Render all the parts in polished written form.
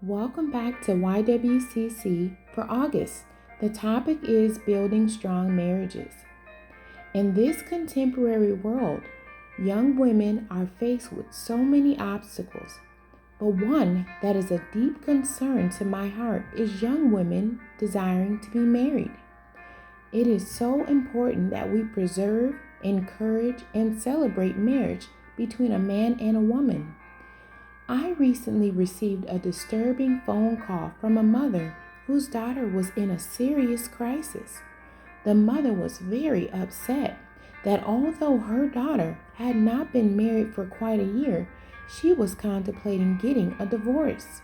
Welcome back to ywcc for August. The topic is building strong marriages. In this contemporary world, young women are faced with so many obstacles, but one that is a deep concern to my heart is young women desiring to be married. It is so important that we preserve, encourage, and celebrate marriage between a man and a woman. I recently received a disturbing phone call from a mother whose daughter was in a serious crisis. The mother was very upset that although her daughter had not been married for quite a year, she was contemplating getting a divorce.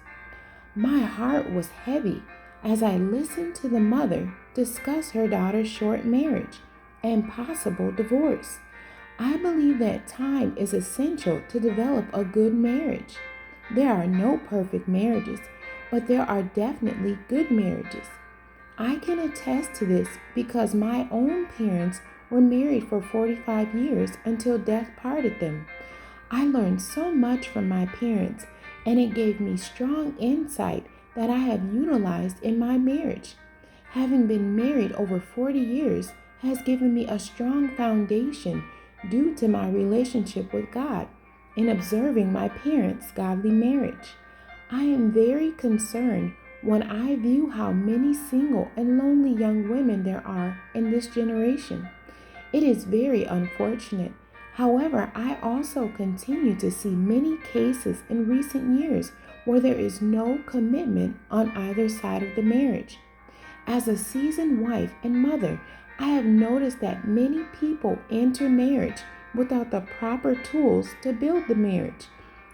My heart was heavy as I listened to the mother discuss her daughter's short marriage and possible divorce. I believe that time is essential to develop a good marriage. There are no perfect marriages, but there are definitely good marriages. I can attest to this because my own parents were married for 45 years until death parted them. I learned so much from my parents, and it gave me strong insight that I have utilized in my marriage. Having been married over 40 years has given me a strong foundation due to my relationship with God in observing my parents' godly marriage. I am very concerned when I view how many single and lonely young women there are in this generation. It is very unfortunate. However, I also continue to see many cases in recent years where there is no commitment on either side of the marriage. As a seasoned wife and mother, I have noticed that many people enter marriage without the proper tools to build the marriage.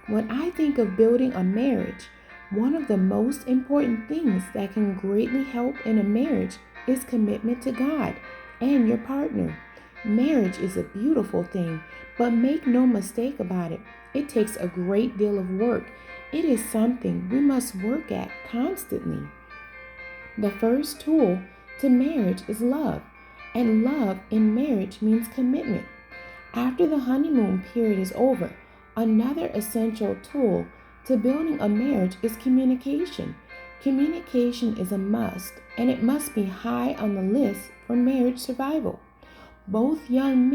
When I think of building a marriage, one of the most important things that can greatly help in a marriage is commitment to God and your partner. Marriage is a beautiful thing, but make no mistake about it, it takes a great deal of work. It is something we must work at constantly. The first tool to marriage is love, and love in marriage means commitment. After the honeymoon period is over, another essential tool to building a marriage is communication. Communication is a must, and it must be high on the list for marriage survival. Both young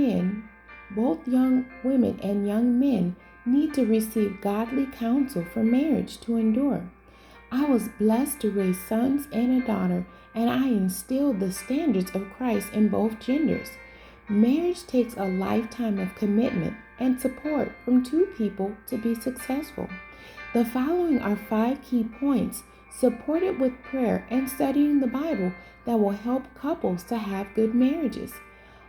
women and young men need to receive godly counsel for marriage to endure. I was blessed to raise sons and a daughter, and I instilled the standards of Christ in both genders. Marriage takes a lifetime of commitment and support from two people to be successful. The following are 5 key points supported with prayer and studying the Bible that will help couples to have good marriages.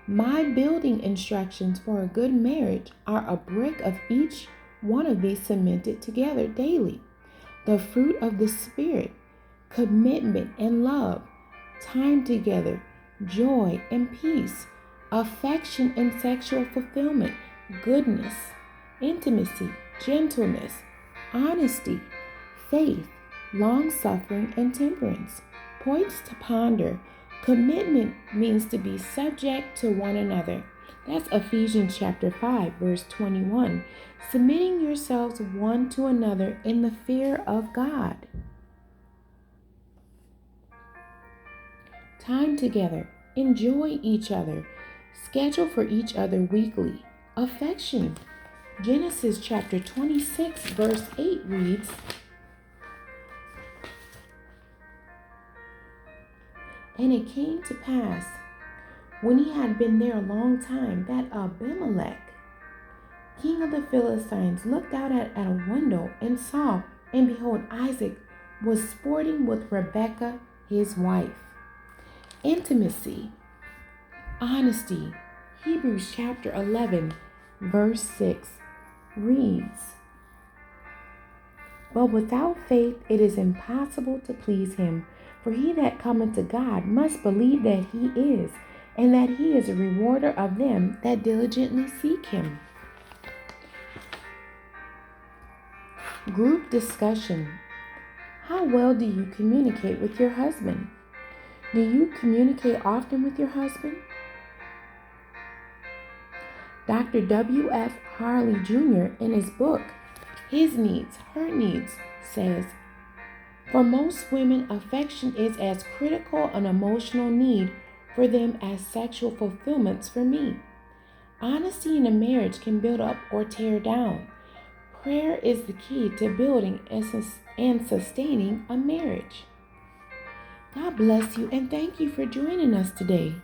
My building instructions for a good marriage are a brick of each one of these cemented together daily. The fruit of the Spirit, commitment and love, time together, joy and peace, affection and sexual fulfillment, goodness, intimacy, gentleness, honesty, faith, long-suffering, and temperance. Points to ponder. Commitment means to be subject to one another. That's Ephesians chapter 5, verse 21. Submitting yourselves one to another in the fear of God. Time together. Enjoy each other. Schedule for each other weekly. Affection. Genesis chapter 26, verse 8 reads, "And it came to pass, when he had been there a long time, that Abimelech, king of the Philistines, looked out at a window and saw, and behold, Isaac was sporting with Rebekah, his wife." Intimacy. Honesty. Hebrews chapter 11, verse 6 reads, "But without faith it is impossible to please him. For he that cometh to God must believe that he is, and that he is a rewarder of them that diligently seek him." Group discussion. How well do you communicate with your husband? Do you communicate often with your husband? Dr. W.F. Harley Jr. in his book, His Needs, Her Needs, says, For most women, affection is as critical an emotional need for them as sexual fulfillments for me. Honesty in a marriage can build up or tear down. Prayer is the key to building and sustaining a marriage. God bless you and thank you for joining us today.